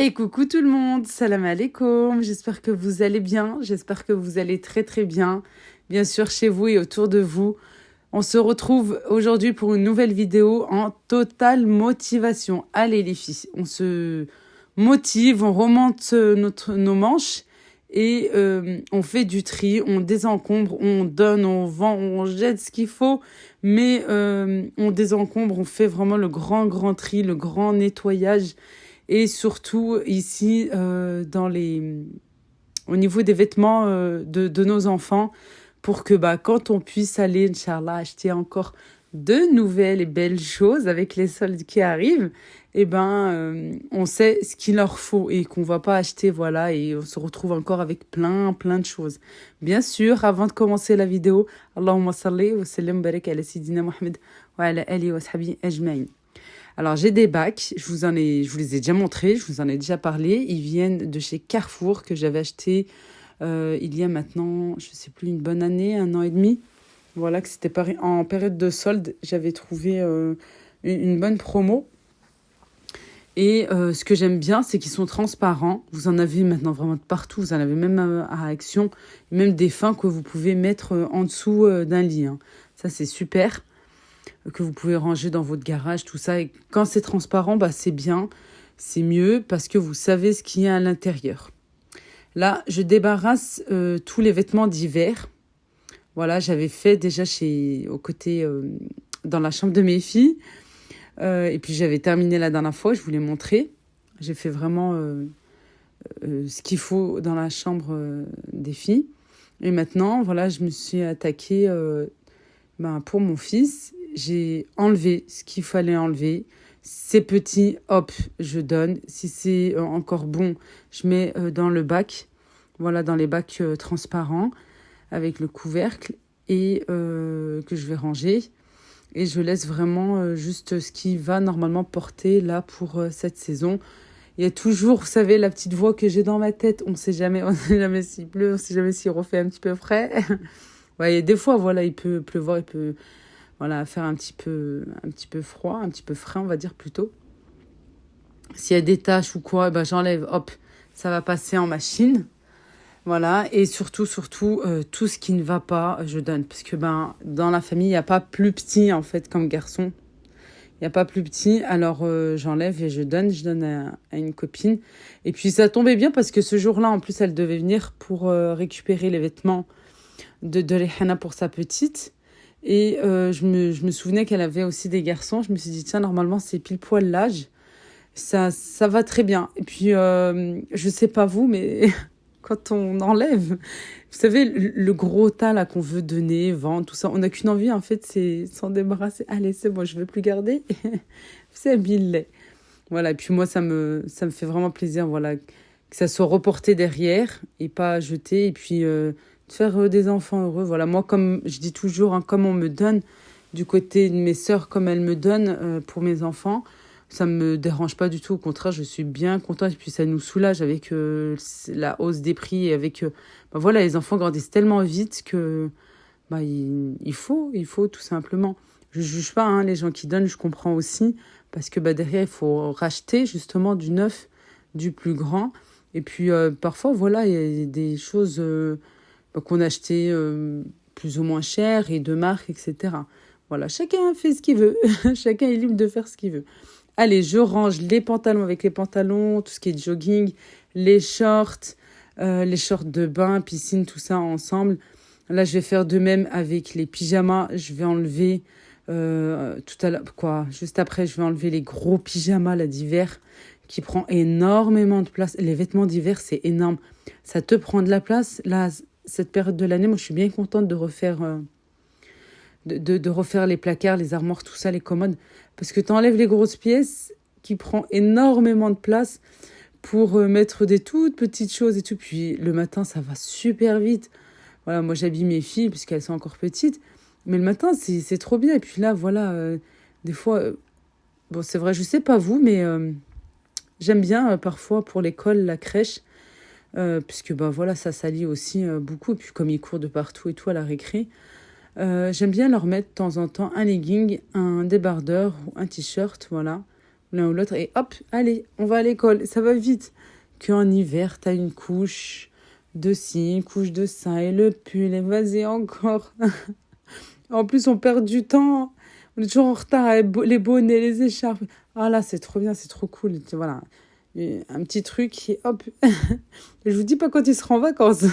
Et coucou tout le monde, salam alaikum, j'espère que vous allez bien, j'espère que vous allez très très bien, bien sûr chez vous et autour de vous. On se retrouve aujourd'hui pour une nouvelle vidéo en totale motivation. Allez les filles, on se motive, on remonte nos manches et on fait du tri, on désencombre, on donne, on vend, on jette ce qu'il faut, mais on désencombre, on fait vraiment le grand tri, le grand nettoyage. Et surtout ici, au niveau des vêtements de nos enfants, pour que quand on puisse aller, Inch'Allah, acheter encore de nouvelles et belles choses avec les soldes qui arrivent, on sait ce qu'il leur faut et qu'on ne va pas acheter, voilà, et on se retrouve encore avec plein de choses. Bien sûr, avant de commencer la vidéo, Allahumma salli wa sallim barik ala Sidina Mohamed wa ala ali wa sahbihi ajma'in. Alors, j'ai des bacs, je vous les ai déjà montrés, je vous en ai déjà parlé. Ils viennent de chez Carrefour que j'avais acheté il y a maintenant, je ne sais plus, une bonne année, 1 an et demi. Voilà, que c'était en période de solde. J'avais trouvé une bonne promo. Et ce que j'aime bien, c'est qu'ils sont transparents. Vous en avez maintenant vraiment de partout. Vous en avez même à Action, même des fins que vous pouvez mettre en dessous d'un lit. Hein. Ça, c'est super. Que vous pouvez ranger dans votre garage, tout ça. Et quand c'est transparent, c'est bien, c'est mieux parce que vous savez ce qu'il y a à l'intérieur. Là, je débarrasse tous les vêtements d'hiver. Voilà, j'avais fait déjà dans la chambre de mes filles. Et puis, j'avais terminé la dernière fois, je vous l'ai montré. J'ai fait vraiment ce qu'il faut dans la chambre des filles. Et maintenant, voilà, je me suis attaquée pour mon fils. J'ai enlevé ce qu'il fallait enlever. C'est petit, hop, je donne. Si c'est encore bon, je mets dans le bac. Voilà, dans les bacs transparents avec le couvercle et que je vais ranger. Et je laisse vraiment juste ce qui va normalement porter là pour cette saison. Il y a toujours, vous savez, la petite voix que j'ai dans ma tête. On ne sait jamais s'il pleut, on ne sait jamais s'il refait un petit peu frais. Ouais, et des fois, voilà, il peut pleuvoir, il peut... Voilà, faire un petit peu froid, un petit peu frais, on va dire plutôt. S'il y a des taches ou quoi, j'enlève, hop, ça va passer en machine. Voilà, et surtout, tout ce qui ne va pas, je donne. Parce que dans la famille, il n'y a pas plus petit, en fait, comme garçon. Il n'y a pas plus petit, alors j'enlève et je donne à une copine. Et puis ça tombait bien parce que ce jour-là, en plus, elle devait venir pour récupérer les vêtements de Rihana pour sa petite. Et je me souvenais qu'elle avait aussi des garçons. Je me suis dit, tiens, normalement, c'est pile poil l'âge. Ça va très bien. Et puis, je sais pas vous, mais quand on enlève, vous savez, le gros tas là qu'on veut donner, vendre, tout ça, on n'a qu'une envie, en fait, c'est s'en débarrasser. Allez, c'est bon, je ne veux plus garder. C'est mille. Voilà, et puis moi, ça me fait vraiment plaisir, voilà, que ça soit reporté derrière et pas jeté. Et puis... de faire des enfants heureux. Voilà, moi, comme je dis toujours, comme on me donne du côté de mes sœurs, comme elles me donnent pour mes enfants, ça ne me dérange pas du tout. Au contraire, je suis bien contente. Et puis, ça nous soulage avec la hausse des prix. Et avec, voilà, les enfants grandissent tellement vite que il faut tout simplement. Je ne juge pas les gens qui donnent, je comprends aussi. Parce que derrière, il faut racheter justement du neuf, du plus grand. Et puis, parfois, voilà, il y a des choses... qu'on achetait plus ou moins cher et de marque, etc. Voilà, chacun fait ce qu'il veut. Chacun est libre de faire ce qu'il veut. Allez, je range les pantalons avec les pantalons, tout ce qui est jogging, les shorts de bain, piscine, tout ça ensemble. Là, je vais faire de même avec les pyjamas. Je vais enlever tout à l'heure, juste après, je vais enlever les gros pyjamas là, d'hiver qui prend énormément de place. Les vêtements d'hiver, c'est énorme. Ça te prend de la place. Là, cette période de l'année, moi, je suis bien contente de refaire, de refaire les placards, les armoires, tout ça, les commodes. Parce que tu enlèves les grosses pièces qui prend énormément de place pour mettre des toutes petites choses et tout. Puis le matin, ça va super vite. Voilà, moi, j'habille mes filles puisqu'elles sont encore petites. Mais le matin, c'est trop bien. Et puis là, voilà, des fois... bon, c'est vrai, je sais pas vous, mais j'aime bien parfois pour l'école, la crèche... puisque voilà, ça salit aussi beaucoup. Et puis comme ils courent de partout et tout à la récré, j'aime bien leur mettre de temps en temps un legging, un débardeur ou un t-shirt, voilà, l'un ou l'autre, et hop, allez, on va à l'école, ça va vite. Qu'en hiver, t'as une couche de ci, une couche de ça, et le pull, et vas-y encore. En plus, on perd du temps, on est toujours en retard avec les bonnets, les écharpes. Ah là, c'est trop bien, c'est trop cool. Voilà, et un petit truc, et hop. Je vous dis pas quand il sera en vacances.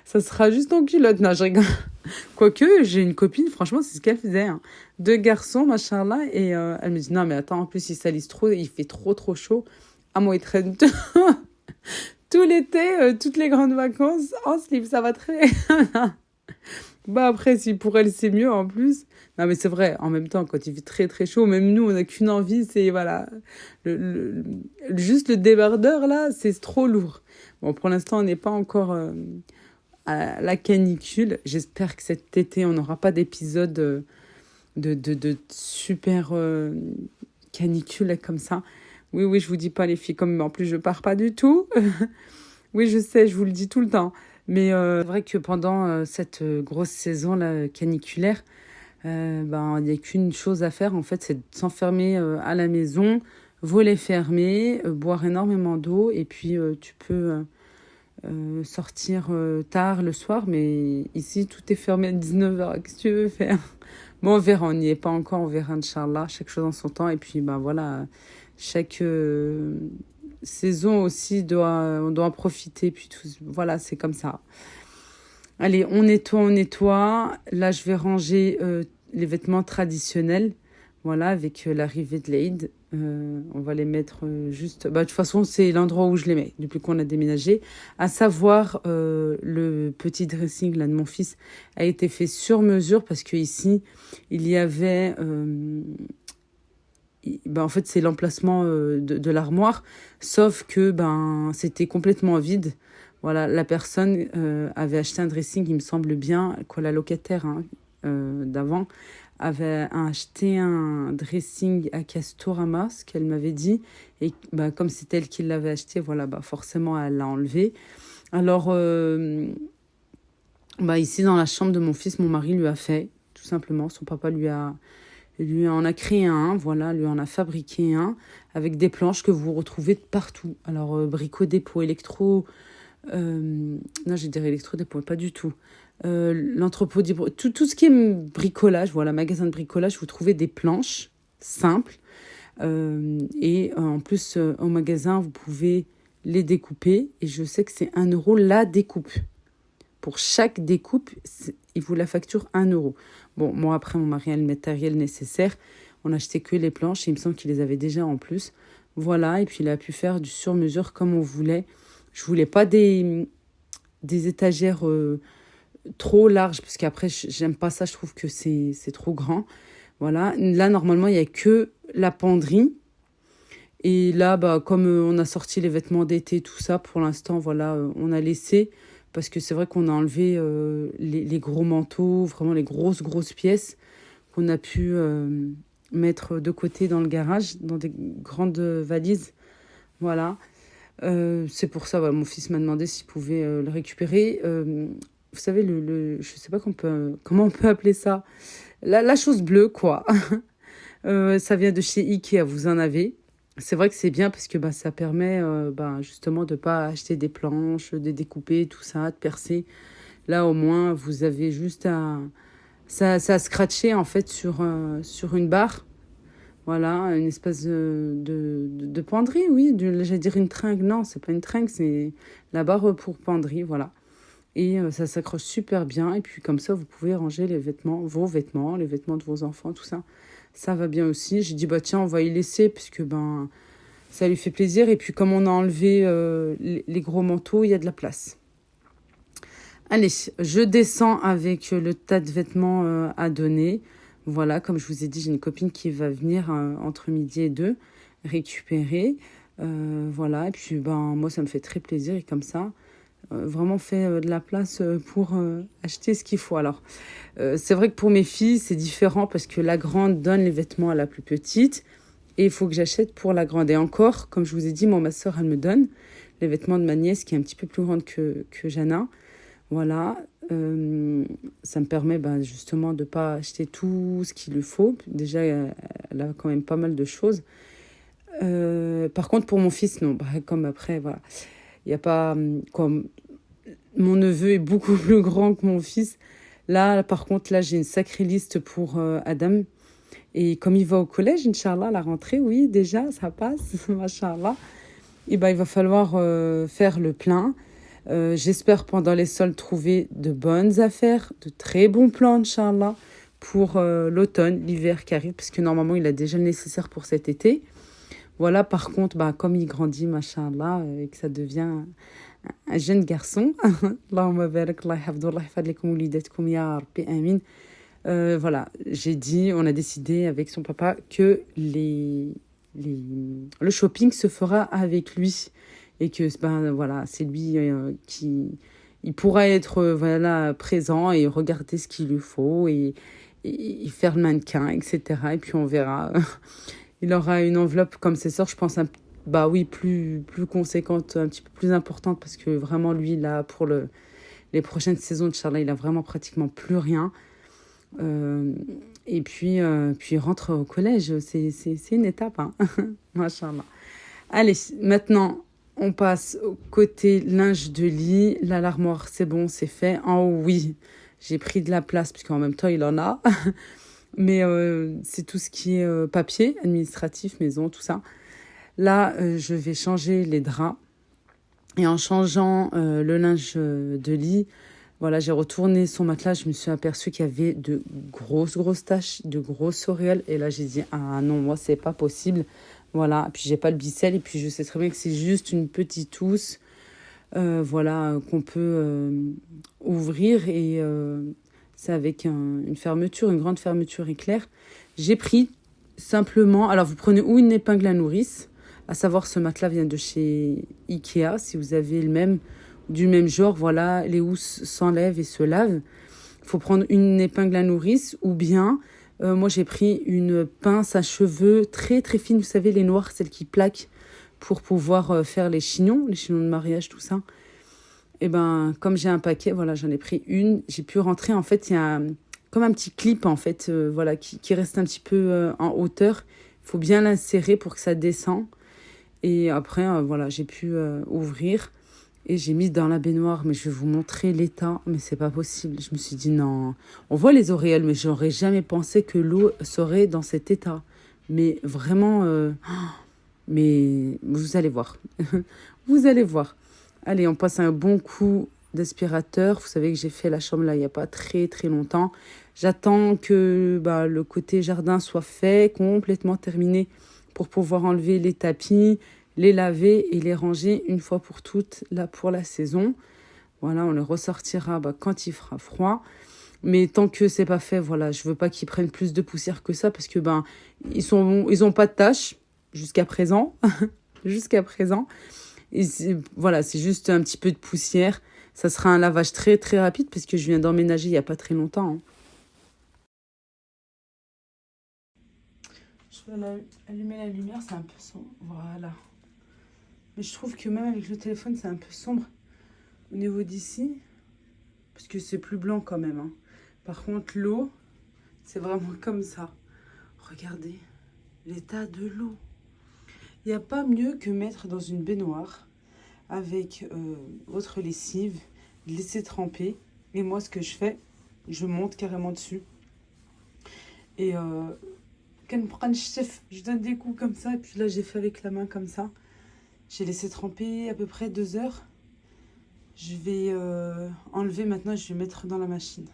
Ça sera juste en culotte. Non, je rigole. Quoique, j'ai une copine, franchement, c'est ce qu'elle faisait. Hein. 2 garçons, machallah, et elle me dit, non, mais attends, en plus, ils salissent trop, il fait trop, trop chaud. Ah, moi, ils traînent tout l'été, toutes les grandes vacances, en slip, ça va très bien. Bah après, si pour elle, c'est mieux en plus. Non, mais c'est vrai, en même temps, quand il fait très, très chaud, même nous, on n'a qu'une envie, c'est, voilà, le, le- juste le débardeur, là, c'est trop lourd. Bon, pour l'instant, on n'est pas encore... à la canicule. J'espère que cet été, on n'aura pas d'épisode de super canicule comme ça. Oui, oui, je vous dis pas les filles, comme en plus je pars pas du tout. Oui, je sais, je vous le dis tout le temps. Mais c'est vrai que pendant cette grosse saison là, caniculaire, ben, il n'y a qu'une chose à faire, en fait, c'est de s'enfermer à la maison, voler fermé, boire énormément d'eau, et puis tu peux sortir tard le soir, mais ici, tout est fermé à 19h. Qu'est-ce que tu veux faire? Bon, on verra, on n'y est pas encore, on verra, Inch'Allah, chaque chose en son temps. Et puis, ben voilà, chaque saison aussi, on doit en profiter. Puis tout, voilà, c'est comme ça. Allez, on nettoie, on nettoie. Là, je vais ranger les vêtements traditionnels. Voilà, avec l'arrivée de l'Aïd. On va les mettre juste... Bah, de toute façon, c'est l'endroit où je les mets depuis qu'on a déménagé. À savoir, le petit dressing là, de mon fils a été fait sur mesure parce qu'ici, il y avait... ben, en fait, c'est l'emplacement de l'armoire, sauf que ben, c'était complètement vide. Voilà, la personne avait acheté un dressing, il me semble bien, quoi, la locataire hein, d'avant avait acheté un dressing à Castorama, ce qu'elle m'avait dit. Et bah, comme c'est elle qui l'avait acheté, voilà, bah, forcément, elle l'a enlevé. Alors, bah, ici, dans la chambre de mon fils, mon mari lui a fait, tout simplement. Son papa lui en a créé un, voilà, lui en a fabriqué un, avec des planches que vous retrouvez de partout. Alors, Brico Dépôt, Électro... non, j'ai dit Électro-Dépôt, pas du tout. L'entrepôt tout ce qui est bricolage, voilà, magasin de bricolage, vous trouvez des planches simples. Et en plus, au magasin, vous pouvez les découper. Et je sais que c'est 1 € la découpe. Pour chaque découpe, il vous la facture 1 €. Bon, moi, après, mon mari a le matériel nécessaire. On n'achetait que les planches. Et il me semble qu'il les avait déjà en plus. Voilà, et puis il a pu faire du sur-mesure comme on voulait. Je voulais pas des étagères trop larges, parce qu'après, j'aime pas ça, je trouve que c'est trop grand. Voilà, là, normalement, il y a que la penderie. Et là, bah, comme on a sorti les vêtements d'été, tout ça, pour l'instant, voilà, on a laissé. Parce que c'est vrai qu'on a enlevé les gros manteaux, vraiment les grosses, grosses pièces qu'on a pu mettre de côté dans le garage, dans des grandes valises. Voilà. C'est pour ça, voilà, mon fils m'a demandé s'il pouvait le récupérer. Vous savez, je sais pas comment on peut appeler ça. La chose bleue, quoi. Ça vient de chez Ikea, vous en avez. C'est vrai que c'est bien parce que bah, ça permet bah, justement de ne pas acheter des planches, de découper, tout ça, de percer. Là, au moins, vous avez juste à... Ça a scratché, en fait, sur une barre. Voilà, une espèce de penderie, oui. J'allais dire une tringle. Non, c'est pas une tringle, c'est la barre pour penderie, voilà. Et ça s'accroche super bien. Et puis comme ça, vous pouvez ranger les vêtements, vos vêtements, les vêtements de vos enfants, tout ça. Ça va bien aussi. J'ai dit, bah tiens, on va y laisser, puisque ben, ça lui fait plaisir. Et puis comme on a enlevé les gros manteaux, il y a de la place. Allez, je descends avec le tas de vêtements à donner. Voilà, comme je vous ai dit, j'ai une copine qui va venir entre midi et 2 récupérer. Voilà, et puis ben, moi, ça me fait très plaisir. Et comme ça, vraiment fait de la place pour acheter ce qu'il faut. Alors, c'est vrai que pour mes filles, c'est différent parce que la grande donne les vêtements à la plus petite. Et il faut que j'achète pour la grande. Et encore, comme je vous ai dit, moi, ma soeur, elle me donne les vêtements de ma nièce qui est un petit peu plus grande que Jana. Voilà, ça me permet bah, justement de ne pas acheter tout ce qu'il lui faut. Déjà, elle a quand même pas mal de choses. Par contre, pour mon fils, non. Bah, comme après, voilà. Il n'y a pas... Comme mon neveu est beaucoup plus grand que mon fils. Là, par contre, là, j'ai une sacrée liste pour Adam. Et comme il va au collège, Inch'Allah, la rentrée, oui, déjà, ça passe, Machallah. Et ben, il va falloir faire le plein. J'espère pendant les soldes trouver de bonnes affaires, de très bons plans, Inch'Allah, pour l'automne, l'hiver qui arrive, parce que normalement, il a déjà le nécessaire pour cet été. Voilà, par contre, bah, comme il grandit, Machallah, et que ça devient un jeune garçon, Allahumma barak, Allah yahfadou, Allah yahfad lakum oulidatkum, ya Rabbi, amin. Voilà, j'ai dit, on a décidé avec son papa que le shopping se fera avec lui et que ben, voilà, c'est lui qui il pourra être voilà, présent et regarder ce qu'il lui faut et faire le mannequin, etc. Et puis on verra. Il aura une enveloppe comme ses sœurs, je pense, bah oui, plus conséquente, un petit peu plus importante parce que vraiment, lui, là, pour les prochaines saisons, Inch'Allah, il a vraiment pratiquement plus rien. Euh, puis il rentre au collège, c'est une étape, hein. Machallah. Allez, maintenant, on passe au côté linge de lit. Là, l'armoire, c'est bon, c'est fait. En haut, oui, j'ai pris de la place, puisqu'en même temps, il en a. Mais c'est tout ce qui est papier, administratif, maison, tout ça. Là, je vais changer les draps. Et en changeant le linge de lit, voilà, j'ai retourné son matelas. Je me suis aperçue qu'il y avait de grosses taches, de grosses auréoles. Et là, j'ai dit, ah non, moi, c'est pas possible. Voilà, et puis j'ai pas le bicelle. Et puis je sais très bien que c'est juste une petite housse, voilà, qu'on peut ouvrir. Et c'est avec une fermeture, une grande fermeture éclair. J'ai pris simplement... Alors, vous prenez ou une épingle à nourrice, à savoir ce matelas vient de chez Ikea, si vous avez le même, du même genre, voilà, les housses s'enlèvent et se lavent. Il faut prendre une épingle à nourrice ou bien, moi j'ai pris une pince à cheveux très très fine, vous savez, les noires, celles qui plaquent pour pouvoir faire les chignons de mariage, tout ça. Et ben, comme j'ai un paquet, voilà, j'en ai pris une. J'ai pu rentrer. En fait, il y a comme un petit clip, en fait, voilà, qui reste un petit peu en hauteur. Il faut bien l'insérer pour que ça descend. Et après, voilà, j'ai pu ouvrir. Et j'ai mis dans la baignoire. Mais je vais vous montrer l'état. Mais c'est pas possible. Je me suis dit, non. On voit les auréoles, mais j'aurais jamais pensé que l'eau serait dans cet état. Mais vraiment, mais vous allez voir. Vous allez voir. Allez, on passe un bon coup d'aspirateur. Vous savez que j'ai fait la chambre là il n'y a pas très très longtemps. J'attends que bah, le côté jardin soit fait, complètement terminé pour pouvoir enlever les tapis, les laver et les ranger une fois pour toutes là pour la saison. Voilà, on les ressortira bah, quand il fera froid. Mais tant que c'est pas fait, voilà, je veux pas qu'ils prennent plus de poussière que ça parce que ben ils ont pas de tâches jusqu'à présent, jusqu'à présent. Et voilà, c'est juste un petit peu de poussière. Ça sera un lavage très très rapide parce que je viens d'emménager il y a pas très longtemps, hein. Je vais allumer la lumière, c'est un peu sombre. Voilà. Mais je trouve que même avec le téléphone, c'est un peu sombre au niveau d'ici. Parce que c'est plus blanc quand même, hein. Par contre, l'eau, c'est vraiment comme ça. Regardez l'état de l'eau. Il n'y a pas mieux que mettre dans une baignoire avec votre lessive, laisser tremper. Et moi, ce que je fais, je monte carrément dessus. Et quand je donne des coups comme ça. Et puis là, j'ai fait avec la main comme ça. J'ai laissé tremper à peu près 2 heures. Je vais enlever maintenant, je vais mettre dans la machine.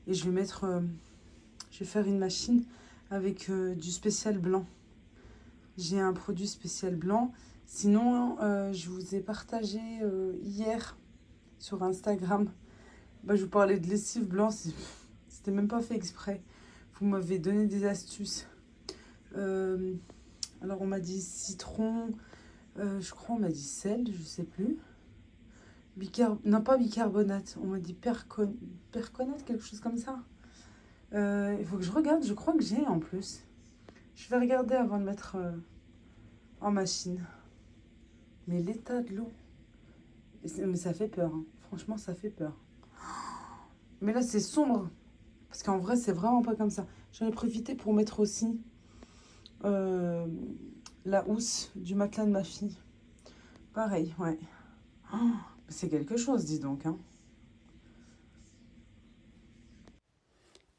Et je vais faire une machine avec du spécial blanc. J'ai un produit spécial blanc. Sinon, je vous ai partagé hier sur Instagram. Bah, je vous parlais de lessive blanc. C'était même pas fait exprès. Vous m'avez donné des astuces. Alors, on m'a dit citron. Je crois on m'a dit sel, je sais plus. Non, pas bicarbonate. On m'a dit perconate, quelque chose comme ça. Il faut que je regarde. Je crois que j'ai en plus. Je vais regarder avant de mettre en machine. Mais l'état de l'eau. Mais ça fait peur, hein. Franchement, ça fait peur. Mais là, c'est sombre. Parce qu'en vrai, c'est vraiment pas comme ça. J'en ai profité pour mettre aussi la la housse du matelas de ma fille. Pareil, ouais. Oh, c'est quelque chose, dis donc, hein.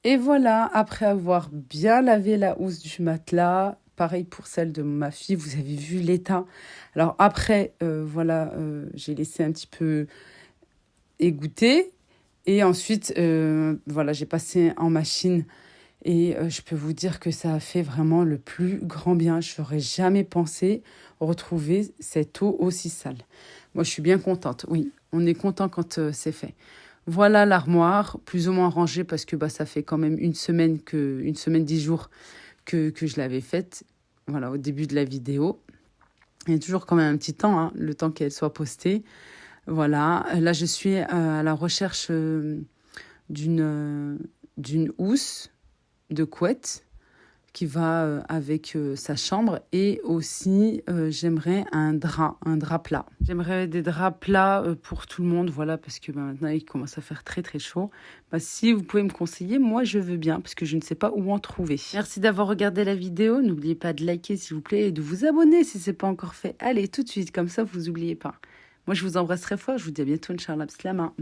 Et voilà, après avoir bien lavé la housse du matelas, pareil pour celle de ma fille, vous avez vu l'état. Alors après, voilà, j'ai laissé un petit peu égoutter. Et ensuite, voilà, j'ai passé en machine. Et je peux vous dire que ça a fait vraiment le plus grand bien. Je n'aurais jamais pensé retrouver cette eau aussi sale. Moi, je suis bien contente. Oui, on est content quand c'est fait. Voilà l'armoire, plus ou moins rangée parce que bah, ça fait quand même une semaine, 10 jours que je l'avais faite. Voilà, au début de la vidéo. Il y a toujours quand même un petit temps, hein, le temps qu'elle soit postée. Voilà, là je suis à la recherche d'une housse de couette qui va avec sa chambre et aussi j'aimerais un drap plat. J'aimerais des draps plats pour tout le monde, voilà, parce que maintenant il commence à faire très très chaud. Si vous pouvez me conseiller, moi je veux bien parce que je ne sais pas où en trouver. Merci d'avoir regardé la vidéo, n'oubliez pas de liker s'il vous plaît et de vous abonner si ce n'est pas encore fait. Allez tout de suite, comme ça vous n'oubliez pas. Moi je vous embrasse très fort, je vous dis à bientôt, Inch'Allah, Bislama.